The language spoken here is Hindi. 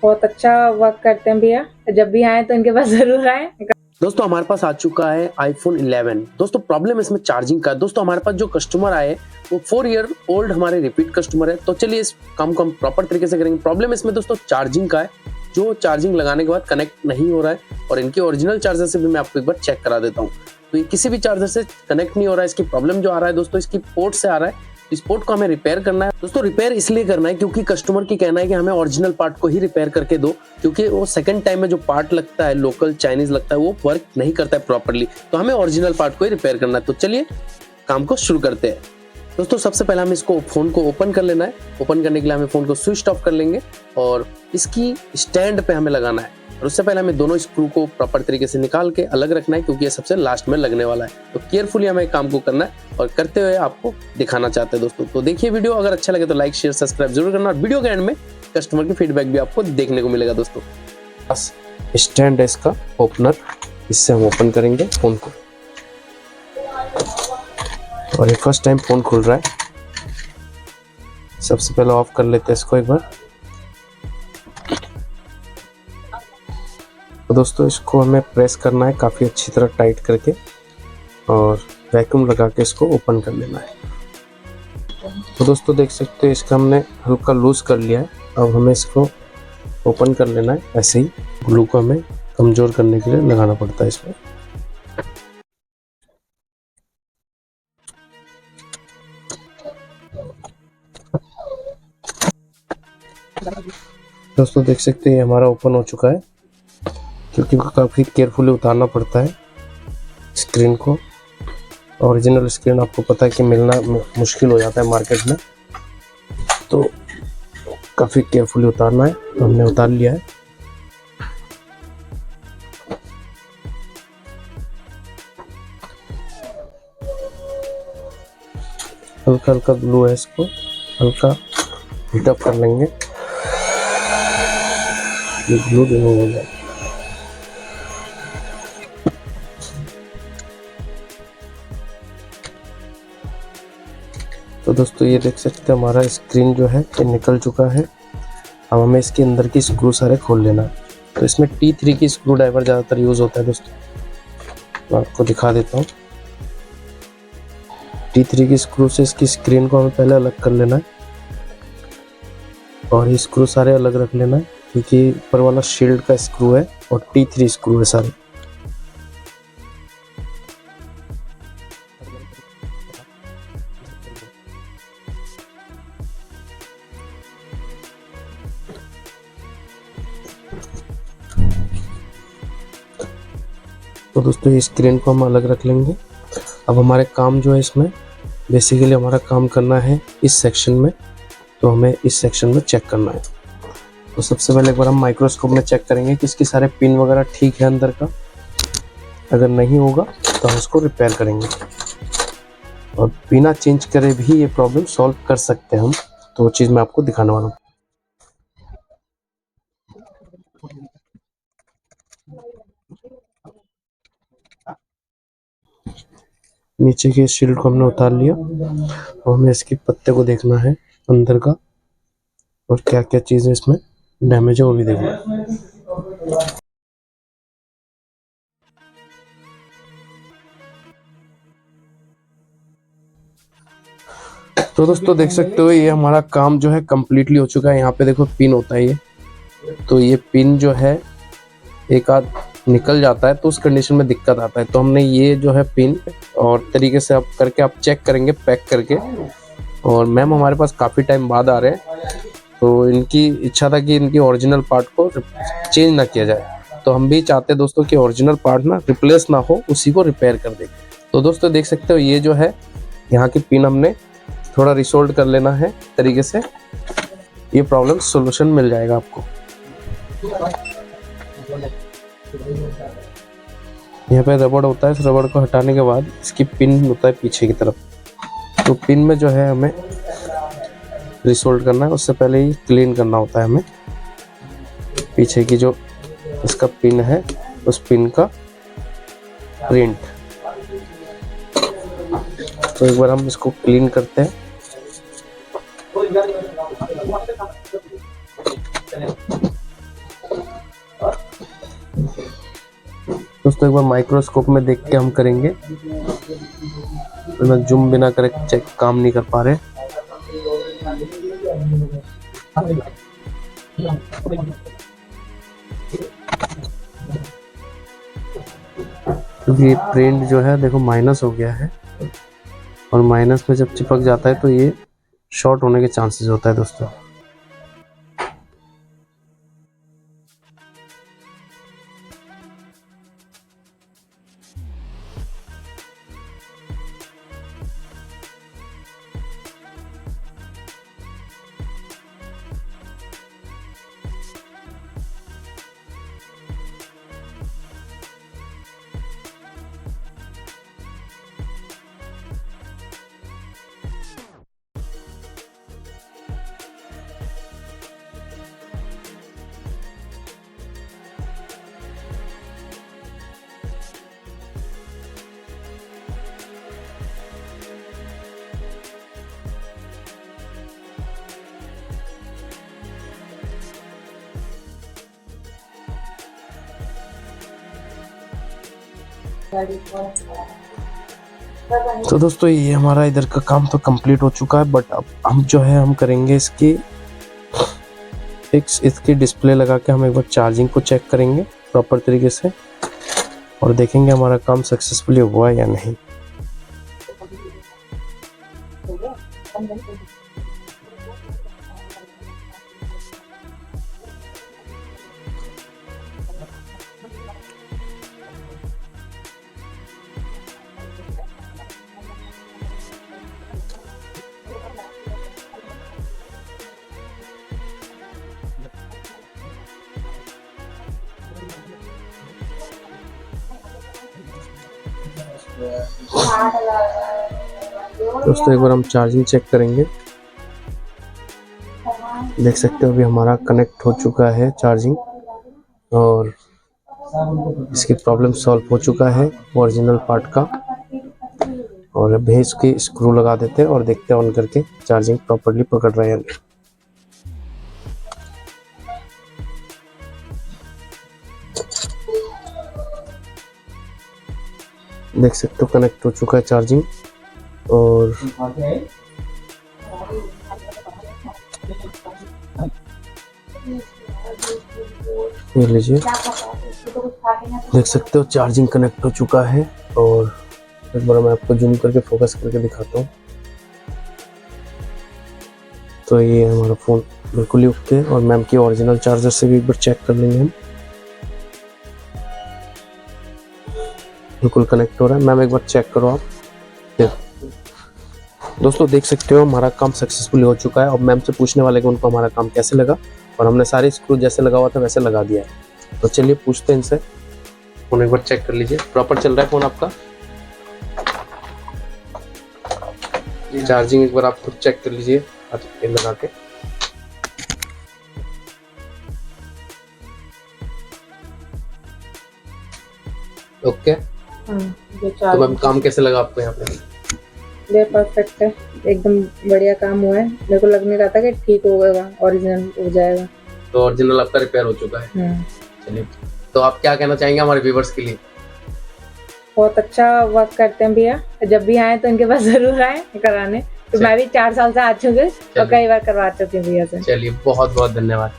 बहुत अच्छा वर्क करते हैं भैया, जब भी आए तो इनके पास जरूर आए। दोस्तों हमारे पास आ चुका है iPhone 11। दोस्तों प्रॉब्लम इसमें चार्जिंग का है। दोस्तों हमारे पास जो कस्टमर आए वो 4 ईयर ओल्ड हमारे रिपीट कस्टमर है। तो चलिए इस काम को हम प्रॉपर तरीके से करेंगे। प्रॉब्लम इसमें दोस्तों चार्जिंग का है, जो चार्जिंग लगाने के बाद कनेक्ट नहीं हो रहा है। और इनके ओरिजिनल चार्जर से भी मैं आपको एक बार चेक करा देता हूँ। तो ये किसी भी चार्जर से कनेक्ट नहीं हो रहा है। इसकी प्रॉब्लम जो आ रहा है दोस्तों, इसकी पोर्ट से आ रहा है। इस पोर्ट को हमें रिपेयर करना है। दोस्तों रिपेयर इसलिए करना है क्योंकि कस्टमर की कहना है कि हमें ओरिजिनल पार्ट को ही रिपेयर करके दो, क्योंकि वो सेकंड टाइम में जो पार्ट लगता है लोकल चाइनीज लगता है वो वर्क नहीं करता है प्रॉपरली। तो हमें ओरिजिनल पार्ट को ही रिपेयर करना है। तो चलिए काम को शुरू करते हैं। दोस्तों सबसे पहले हमें इसको फोन को ओपन कर लेना है। ओपन करने के लिए हमें फोन को स्विच ऑफ कर लेंगे और इसकी स्टैंड पे हमें लगाना है। और उससे पहले हमें दोनों स्क्रू को प्रॉपर तरीके से निकाल के अलग रखना है, क्योंकि ये सबसे लास्ट में लगने वाला है। तो केयरफुली हमें काम को करना है और करते हुए आपको दिखाना चाहते हैं दोस्तों। तो देखिए वीडियो, अगर अच्छा लगे तो लाइक शेयर सब्सक्राइब जरूर करना। और वीडियो के एंड में कस्टमर की फीडबैक भी आपको देखने को मिलेगा दोस्तों। बस स्टैंड है इसका ओपनर, इससे हम ओपन करेंगे फोन को। और ये फर्स्ट टाइम फोन खुल रहा है। सबसे पहले ऑफ कर लेते हैं इसको एक बार। तो दोस्तों इसको हमें प्रेस करना है काफ़ी अच्छी तरह टाइट करके, और वैक्यूम लगा के इसको ओपन कर लेना है। तो दोस्तों देख सकते हैं इसका हमने हल्का लूज कर लिया है। अब हमें इसको ओपन कर लेना है। ऐसे ही ग्लू को हमें कमज़ोर करने के लिए लगाना पड़ता है इसमें। दोस्तों देख सकते हैं हमारा ओपन हो चुका है, क्योंकि काफ़ी केयरफुली उतारना पड़ता है स्क्रीन को। ओरिजिनल स्क्रीन आपको पता है कि मिलना मुश्किल हो जाता है मार्केट में, तो काफ़ी केयरफुली उतारना है। तो हमने उतार लिया है। हल्का हल्का ग्लू है, इसको हल्का हीटअप कर लेंगे, ये ग्लू रिमूव हो जाए। तो दोस्तों ये देख सकते हैं हमारा स्क्रीन जो है ये निकल चुका है। अब हमें इसके अंदर की स्क्रू सारे खोल लेना है। तो इसमें T3 की स्क्रू ड्राइवर ज़्यादातर यूज़ होता है दोस्तों। मैं आपको दिखा देता हूँ। T3 की स्क्रू से इसकी स्क्रीन को हमें पहले अलग कर लेना है, और ये स्क्रू सारे अलग रख लेना है, क्योंकि ऊपर वाला शील्ड का स्क्रू है और T3 स्क्रू है सारे। तो दोस्तों ये स्क्रीन को हम अलग रख लेंगे। अब हमारे काम जो है इसमें बेसिकली हमारा काम करना है इस सेक्शन में। तो हमें इस सेक्शन में चेक करना है। तो सबसे पहले एक बार हम माइक्रोस्कोप में चेक करेंगे कि इसकी सारे पिन वगैरह ठीक है अंदर का। अगर नहीं होगा तो हम उसको रिपेयर करेंगे, और बिना चेंज करे भी ये प्रॉब्लम सॉल्व कर सकते हैं हम। तो वो चीज़ मैं आपको दिखाने वाला हूँ। नीचे के शील्ड को हमने उतार लिया, और हमें इसके पत्ते को देखना है अंदर का, और क्या क्या चीज़ें इसमें डैमेज है वो भी देखना है। तो दोस्तों देख सकते हो ये हमारा काम जो है कम्प्लीटली हो चुका है। यहाँ पे देखो पिन होता है ये, तो ये पिन जो है एक आध निकल जाता है तो उस कंडीशन में दिक्कत आता है। तो हमने ये जो है पिन और तरीके से आप करके आप चेक करेंगे पैक करके। और मैम हमारे पास काफ़ी टाइम बाद आ रहे हैं, तो इनकी इच्छा था कि इनकी ओरिजिनल पार्ट को चेंज ना किया जाए। तो हम भी चाहते हैं दोस्तों कि ओरिजिनल पार्ट ना रिप्लेस ना हो, उसी को रिपेयर कर दें। तो दोस्तों देख सकते हो ये जो है यहाँ की पिन हमने थोड़ा रिसोल्व कर लेना है तरीके से। ये प्रॉब्लम सोल्यूशन मिल जाएगा आपको। यहाँ पे रबड़ होता है, इस रबड़ को हटाने के बाद इसकी पिन होता है पीछे की तरफ। तो पिन में जो है हमें रिसोल्व करना है, उससे पहले ही क्लीन करना होता है हमें। पीछे की जो इसका पिन है उस पिन का प्रिंट। तो एक बार हम इसको क्लीन करते हैं। दोस्तों एक बार माइक्रोस्कोप में देख के हम करेंगे, मैं जूम बिना करे चेक काम नहीं कर पा रहे। क्योंकि ये प्रिंट जो है देखो माइनस हो गया है, और माइनस में जब चिपक जाता है तो ये शॉर्ट होने के चांसेस होता है दोस्तों। तो दोस्तों ये हमारा इधर का काम तो कंप्लीट हो चुका है, बट अब हम जो है हम करेंगे इसकी फिक्स, इसकी डिस्प्ले लगा के हम एक बार चार्जिंग को चेक करेंगे प्रॉपर तरीके से, और देखेंगे हमारा काम सक्सेसफुली हुआ या नहीं। दोस्तों एक बार हम चार्जिंग चेक करेंगे, देख सकते हो अभी हमारा कनेक्ट हो चुका है चार्जिंग, और इसकी प्रॉब्लम सॉल्व हो चुका है ओरिजिनल पार्ट का। और अब इसकी स्क्रू लगा देते हैं और देखते हैं ऑन करके चार्जिंग प्रॉपर्ली पकड़ रहा है या नहीं। देख सकते हो कनेक्ट हो चुका है चार्जिंग, और ये लीजिए देख सकते हो चार्जिंग कनेक्ट हो चुका है। और एक बार मैं आपको जूम करके फोकस करके दिखाता हूँ। तो ये हमारा फ़ोन बिल्कुल ही ओके, और मैम की ओरिजिनल चार्जर से भी एक बार चेक कर लेंगे हम। बिल्कुल कनेक्ट हो रहा है। मैम एक बार चेक करो आप। दोस्तों देख सकते हो हमारा काम सक्सेसफुल हो चुका है। अब मैम से पूछने वाले कि उनको हमारा काम कैसे लगा, और हमने सारे स्क्रू जैसे लगा हुआ था वैसे लगा दिया है। तो चलिए पूछते हैं इनसे। फोन एक बार चेक कर लीजिए, प्रॉपर चल रहा है फोन आपका। चार्जिंग एक बार आप खुद चेक कर लीजिए हाथ लगा के। ओके तो मैम काम कैसे लगा आपको यहाँ पे? ये परफेक्ट है, एकदम बढ़िया काम हुआ है। मेरे को लग नहीं रहा था कि ठीक होगा, ओरिजिनल हो जाएगा। तो ओरिजिनल आपका रिपेयर हो चुका है। चलिए, तो आप क्या कहना चाहेंगे हमारे व्यूवर्स के लिए? बहुत अच्छा वर्क करते हैं भैया, जब भी आए तो इनके पास जरूर आए कराने। तो मैं भी 4 साल से आ चुकी हूँ और कई बार करवा चुकी हूँ भैया से। चलिए बहुत बहुत धन्यवाद।